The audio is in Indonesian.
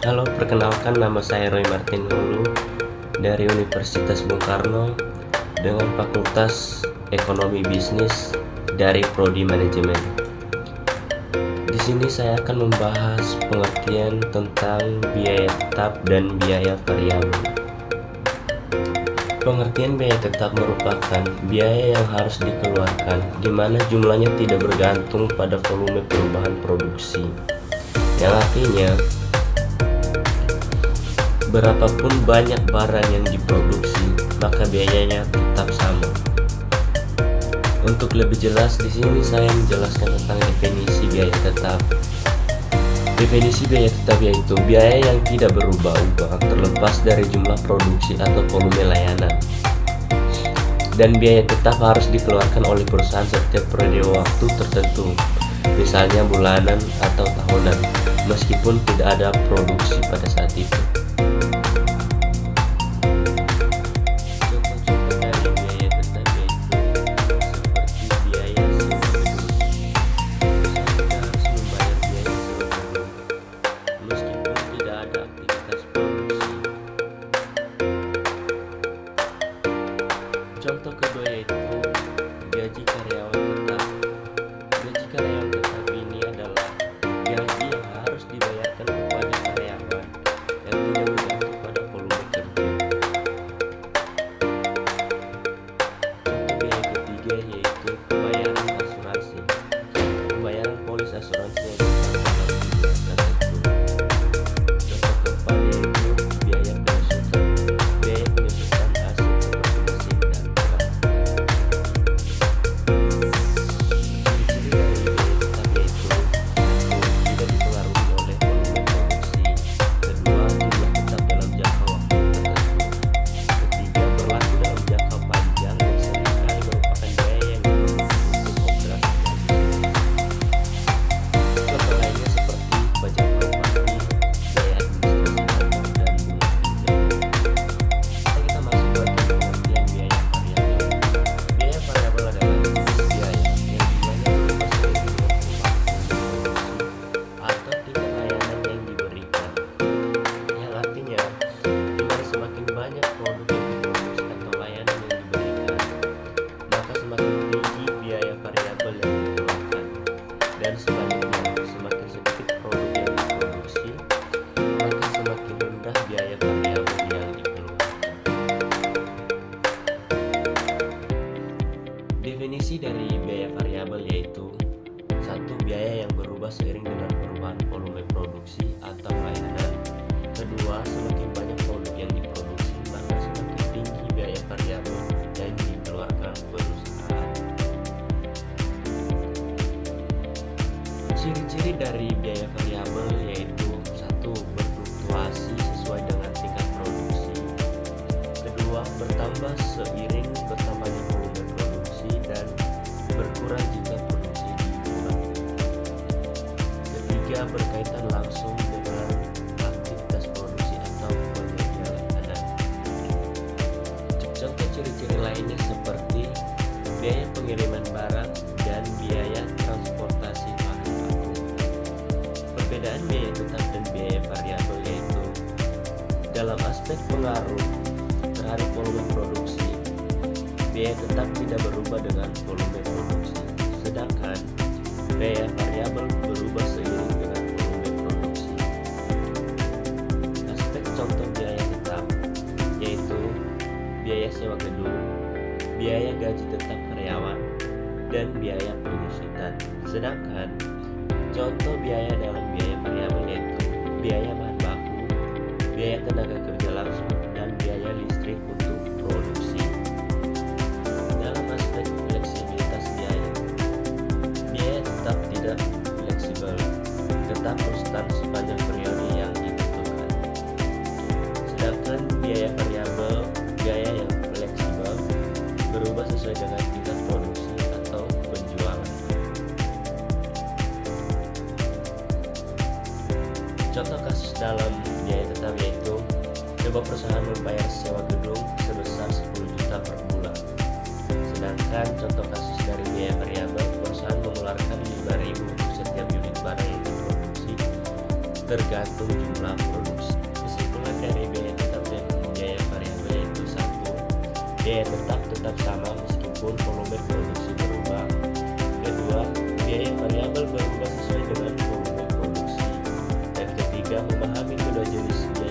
Halo, perkenalkan nama saya Roy Martin Hulu dari Universitas Bung Karno dengan Fakultas Ekonomi Bisnis dari Prodi Manajemen. Di sini saya akan membahas pengertian tentang biaya tetap dan biaya variabel. Pengertian biaya tetap merupakan biaya yang harus dikeluarkan di mana jumlahnya tidak bergantung pada volume perubahan produksi. Yang artinya berapapun banyak barang yang diproduksi, maka biayanya tetap sama. Untuk lebih jelas, di sini saya menjelaskan tentang definisi biaya tetap. Definisi biaya tetap yaitu biaya yang tidak berubah-ubah terlepas dari jumlah produksi atau volume layanan. Dan biaya tetap harus dikeluarkan oleh perusahaan setiap periode waktu tertentu, misalnya bulanan atau tahunan, meskipun tidak ada produksi pada saat itu. Contoh kedua yaitu gaji karyawan tetap. Gaji karyawan tetap ini adalah gaji yang harus dibayarkan kepada karyawan yang tidak bergantung pada volume kerja. Contoh biaya ketiga yaitu pembayaran asuransi. Pembayaran polis asuransi yang tertentu. Contoh keempat yaitu biaya penyusutan. Biaya penyusutan aset seperti mesin dan peralatan. Ciri-ciri dari biaya tetap yaitu: satu, tidak dipengaruhi oleh volume produksi. Kedua, jumlah tetap dalam jangka waktu tertentu. Ketiga, berlaku dalam jangka panjang dan seringkali merupakan biaya yang diperlukan untuk operasi bisnis. Contoh lainnya seperti pajak properti, biaya administrasi kantor, dan bunga pinjam. Kita masuk pada pengertian biaya variabel. Biaya variabel adalah jenis biaya yang jumlahnya berubah seiring dengan perubahan produksi atau tingkat layanan yang diberikan. Yang artinya, dimana semakin banyak produk yang diproduksi atau layanan yang diberikan, maka semakin tinggi biaya variabel yang dikeluarkan. Dan sebaliknya, semakin sedikit produk yang diproduksi, maka semakin rendah biaya variabel yang dikeluarkan. Definisi dari biaya variabel yaitu: satu, biaya yang berubah seiring dengan perubahan volume produksi atau layanan. Kedua, semakin banyak produk yang diproduksi, maka semakin tinggi biaya variabel yang dikeluarkan perusahaan. Ciri-ciri dari biaya variabel yaitu: satu, berfluktuasi sesuai dengan tingkat produksi. Kedua, bertambah seiring bertambahnya volume produksi dan berkurang jika produksi dikurangi. Ketiga, berkaitan langsung dengan aktivitas produksi atau penyedia. Contoh ciri-ciri lainnya seperti biaya pengiriman barang dan biaya transportasi bahan baku. Perbedaan biaya tetap dan biaya variabel yaitu: dalam aspek pengaruh terhadap volume produksi, biaya tetap tidak berubah dengan volume produksi, sedangkan biaya variabel berubah seiring dengan volume produksi. Aspek contoh biaya tetap yaitu biaya sewa gedung, biaya gaji tetap karyawan, dan biaya penyusutan. Sedangkan contoh biaya dalam biaya variabel yaitu biaya bahan baku, biaya tenaga kerja langsung, dan biaya listrik untuk produksi. Dalam aspek fleksibilitas biaya, biaya tetap tidak fleksibel, tetap konstan sepanjang periode yang ditentukan. Sedangkan biaya variabel, biaya yang fleksibel, berubah sesuai dengan tingkat produksi atau penjualan. Contoh kasus dalam biaya tetap yaitu: sebuah perusahaan membayar sewa gedung sebesar 10 juta per bulan. Sedangkan contoh kasus dari biaya variabel, perusahaan mengeluarkan 5.000 untuk setiap unit barang yang diproduksi tergantung jumlah produksi. Kesimpulan dari biaya tetap dan biaya variabel yaitu satu, biaya tetap sama meskipun volume produksi berubah. Kedua, biaya variabel berubah sesuai dengan volume produksi. Dan ketiga, memahami kedua jenis biaya